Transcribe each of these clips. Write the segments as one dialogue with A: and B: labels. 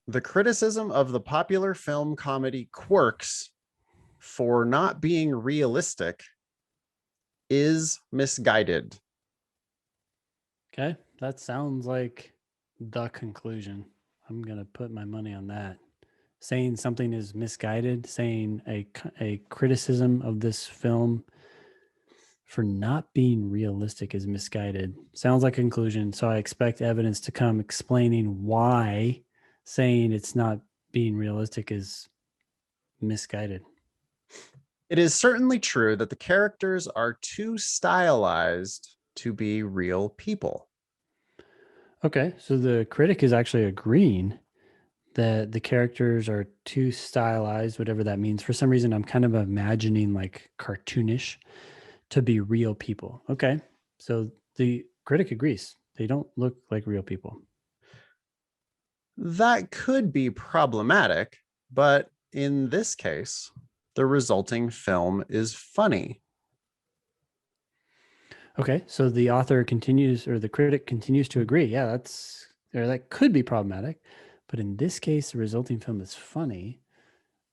A: The criticism of the popular film comedy Quirks for not being realistic is misguided.
B: Okay, that sounds like the conclusion. I'm going to put my money on that. Saying something is misguided, saying a criticism of this film for not being realistic is misguided. Sounds like a conclusion. So I expect evidence to come explaining why saying it's not being realistic is misguided.
A: It is certainly true that the characters are too stylized to be real people.
B: Okay, so the critic is actually agreeing that the characters are too stylized, whatever that means. For some reason, I'm kind of imagining like cartoonish to be real people. Okay, so the critic agrees. They don't look like real people.
A: That could be problematic, but in this case, the resulting film is funny.
B: Okay, so the author continues, or the critic continues to agree. Yeah, that could be problematic, but in this case, the resulting film is funny.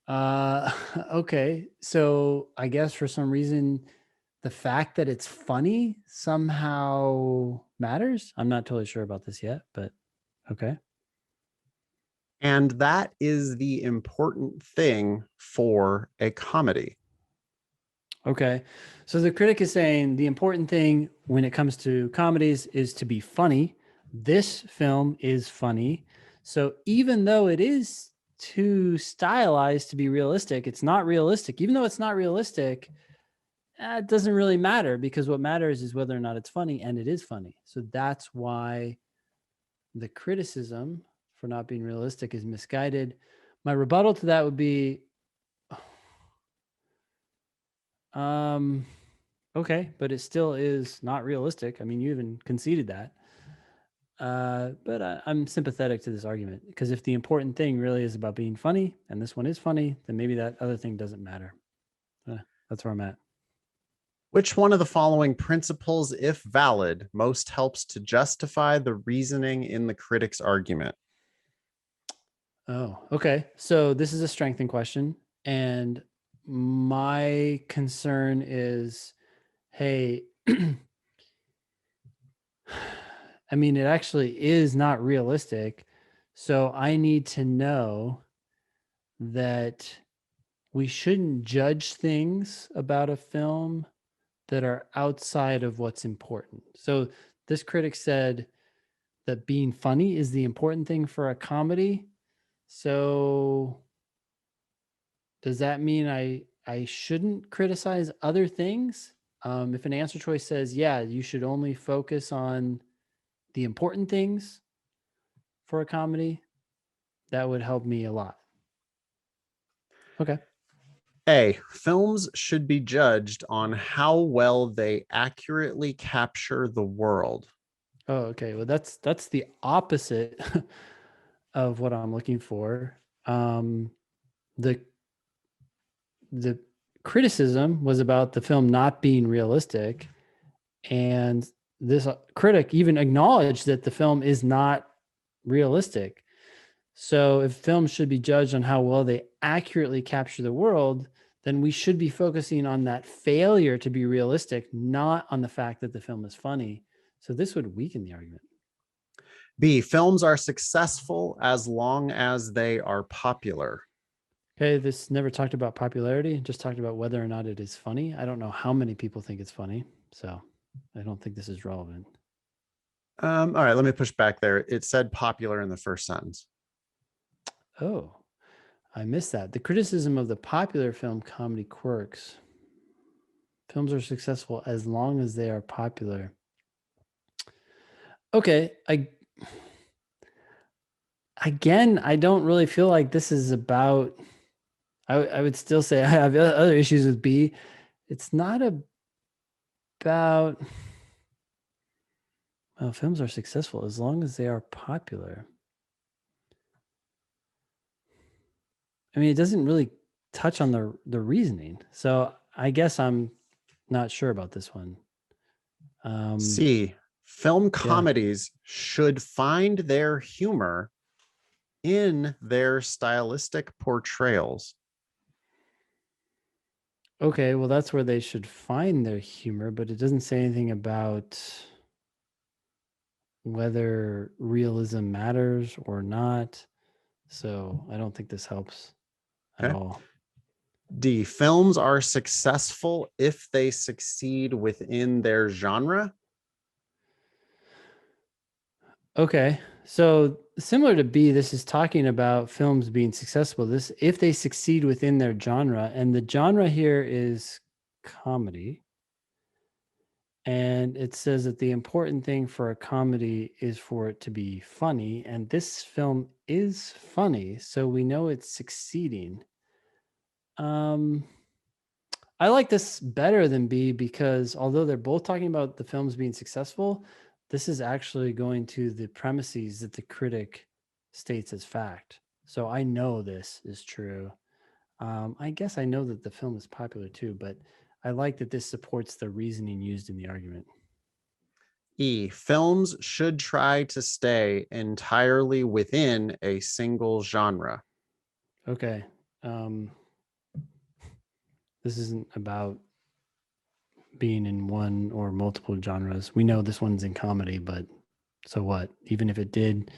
B: Okay, so I guess for some reason, the fact that it's funny somehow matters. I'm not totally sure about this yet, but okay.
A: And that is the important thing for a comedy.
B: Okay. So the critic is saying the important thing when it comes to comedies is to be funny. This film is funny. So even though it is too stylized to be realistic, it's not realistic. Even though it's not realistic, it doesn't really matter because what matters is whether or not it's funny, and it is funny. So that's why the criticism for not being realistic is misguided. My rebuttal to that would be um okay, but it still is not realistic. I mean, you even conceded that. But I'm sympathetic to this argument because if the important thing really is about being funny, and this one is funny, then maybe that other thing doesn't matter. That's where I'm at.
A: Which one of the following principles, if valid, most helps to justify the reasoning in the critic's argument?
B: Oh, okay. So this is a strengthening question. And my concern is hey, I mean, it actually is not realistic. So I need to know that we shouldn't judge things about a film that are outside of what's important. So this critic said that being funny is the important thing for a comedy. So does that mean I shouldn't criticize other things? If an answer choice says, yeah, you should only focus on the important things for a comedy, that would help me a lot. Okay.
A: A. Films should be judged on how well they accurately capture the world.
B: Oh, okay. Well, that's the opposite of what I'm looking for. The the criticism was about the film not being realistic, and this critic even acknowledged that the film is not realistic. So if films should be judged on how well they accurately capture the world, then we should be focusing on that failure to be realistic, not on the fact that the film is funny. So this would weaken the argument.
A: B. Films are successful as long as they are popular.
B: Okay, this never talked about popularity, just talked about whether or not it is funny. I don't know how many people think it's funny, so I don't think this is relevant.
A: All right, let me push back there. It said popular in the first sentence.
B: Oh, I missed that. The criticism of the popular film comedy Quirks. Films are successful as long as they are popular. Okay, I don't really feel like this is about. I would still say I have other issues with B. It's not about. Well, films are successful as long as they are popular. I mean, it doesn't really touch on the reasoning. So I guess I'm not sure about this one.
A: C. Film
B: Yeah.
A: comedies should find their humor in their stylistic portrayals.
B: Okay, well, that's where they should find their humor, but it doesn't say anything about whether realism matters or not. So I don't think this helps at
A: Okay.
B: all.
A: D, films are successful if they succeed within their genre.
B: Okay. So similar to B, this is talking about films being successful. This if they succeed within their genre, and the genre here is comedy. And it says that the important thing for a comedy is for it to be funny. And this film is funny, so we know it's succeeding. Um, I like this better than B because although they're both talking about the films being successful, this is actually going to the premises that the critic states as fact. So I know this is true. I guess I know that the film is popular too, but I like that this supports the reasoning used in the argument.
A: E, films should try to stay entirely within a single genre.
B: Okay. Um, this isn't about being in one or multiple genres. We know this one's in comedy, but so what? Even if it did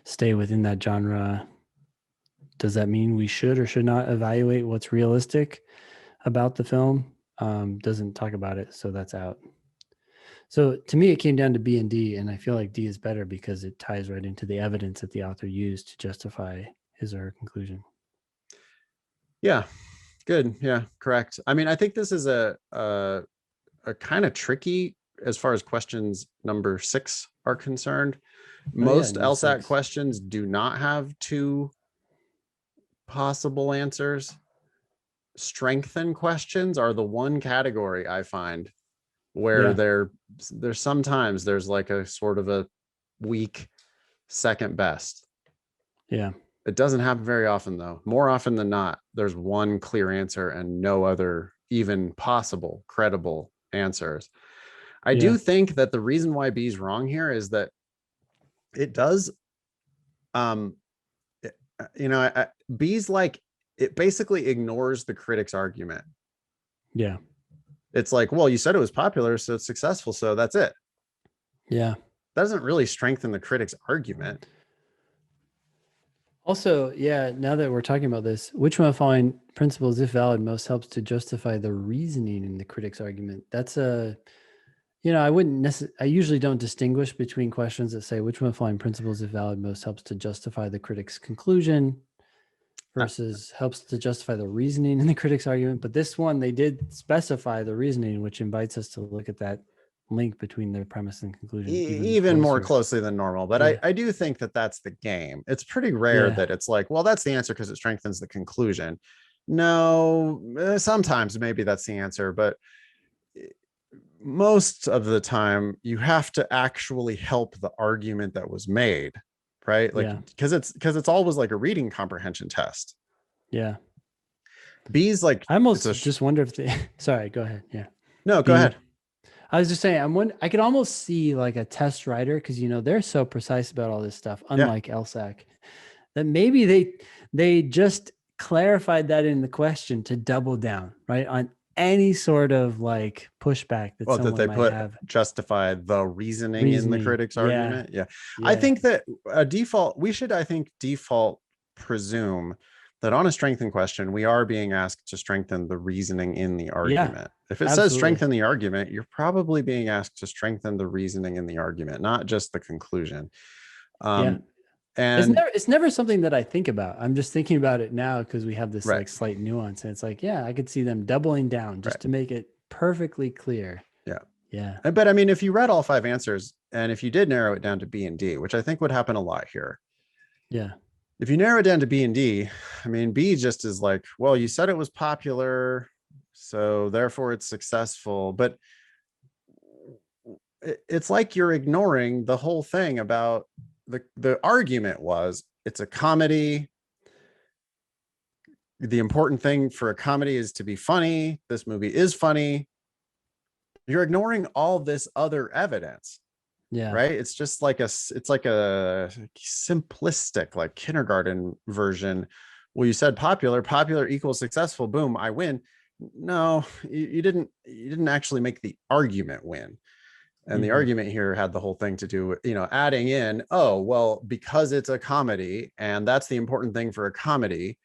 B: stay within that genre, does that mean we should or should not evaluate what's realistic about the film? Doesn't talk about it, so that's out. So to me, it came down to B and D, and I feel like D is better because it ties right into the evidence that the author used to justify his or her conclusion.
A: Yeah, good. Yeah, correct. I mean, I think this is a kind of tricky as far as questions number 6 are concerned.
B: Oh yeah,
A: Most
B: number
A: LSAT
B: 6.
A: questions do not have two possible answers. Strengthen questions are the one category I find where
B: Yeah,
A: there's sometimes there's like a sort of a weak second best.
B: yeah,
A: It doesn't happen very often though. More often than not, there's one clear answer and no other even possible credible answers. I
B: yeah,
A: do think that the reason why B is wrong here is that it does um B's like it basically ignores the critic's argument.
B: yeah,
A: It's like, well, you said it was popular, so it's successful, so that's it.
B: yeah.
A: That doesn't really strengthen the critic's argument.
B: Also, yeah, now that we're talking about this, which one of the following principles, if valid, most helps to justify the reasoning in the critic's argument? That's a, I wouldn't necessarily, I usually don't distinguish between questions that say which one of the following principles, if valid, most helps to justify the critic's conclusion versus helps to justify the reasoning in the critic's argument. But this one, they did specify the reasoning, which invites us to look at that link between their premise and conclusion
A: Even more closely than normal, but
B: Yeah.
A: I do think that that's the game. It's pretty rare
B: Yeah.
A: that it's like, well, that's the answer because it strengthens the conclusion. No, sometimes maybe that's the answer, but most of the time you have to actually help the argument that was made, right? Like
B: Yeah.
A: because it's always like a reading comprehension test.
B: Yeah.
A: B's like
B: I
A: it's a
B: almost just wonder if they, sorry, go ahead. Yeah.
A: no, go
B: B.
A: ahead.
B: I was just saying, I could almost see like a test writer because they're so precise about all this stuff,
A: Yeah.
B: unlike LSAC, that maybe they just clarified that in the question to double down, right, on any sort of like pushback that
A: Well, that
B: someone
A: they
B: might
A: put
B: have.
A: justify the reasoning in the
B: Reasoning.
A: critic's
B: Yeah.
A: argument. Yeah. I
B: Yeah.
A: think that we should, I think, default presume that on a strengthen question, we are being asked to strengthen the reasoning in the
B: Yeah.
A: argument. If it says
B: Absolutely.
A: strengthen the argument, you're probably being asked to strengthen the reasoning in the argument, not just the conclusion.
B: Yeah.
A: Um, and
B: It's never something that I think about. I'm just thinking about it now because we have this
A: right,
B: like slight nuance. And it's like, yeah, I could see them doubling down
A: right.
B: just to make it perfectly clear.
A: Yeah.
B: Yeah.
A: But I mean, if you read all 5 answers and if you did narrow it down to B and D, which I think would happen a lot here,
B: Yeah.
A: if you narrow it down to B and D, I mean, B just is like, well, you said it was popular, so therefore it's successful. But it's like you're ignoring the whole thing about the argument was it's a comedy. The important thing for a comedy is to be funny. This movie is funny. You're ignoring all this other evidence.
B: Yeah.
A: right? It's just like it's like a simplistic, like kindergarten version. Well, you said popular equals successful, boom, I win. No, you didn't actually make the argument win. And the
B: Hmm.
A: argument here had the whole thing to do with, adding in, oh, well, because it's a comedy, and that's the important thing for a comedy.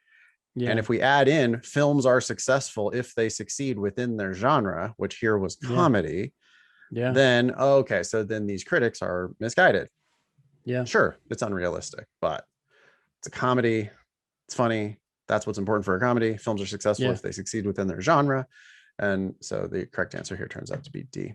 A: And
B: Yeah.
A: if we add in films are successful if they succeed within their genre, which here was
B: Yeah.
A: comedy,
B: Yeah.
A: then okay, so then these critics are misguided.
B: Yeah.
A: Sure, it's unrealistic, but it's a comedy. It's funny. That's what's important for a comedy. Films are successful
B: Yeah.
A: if they succeed within their genre. And so the correct answer here turns out to be D.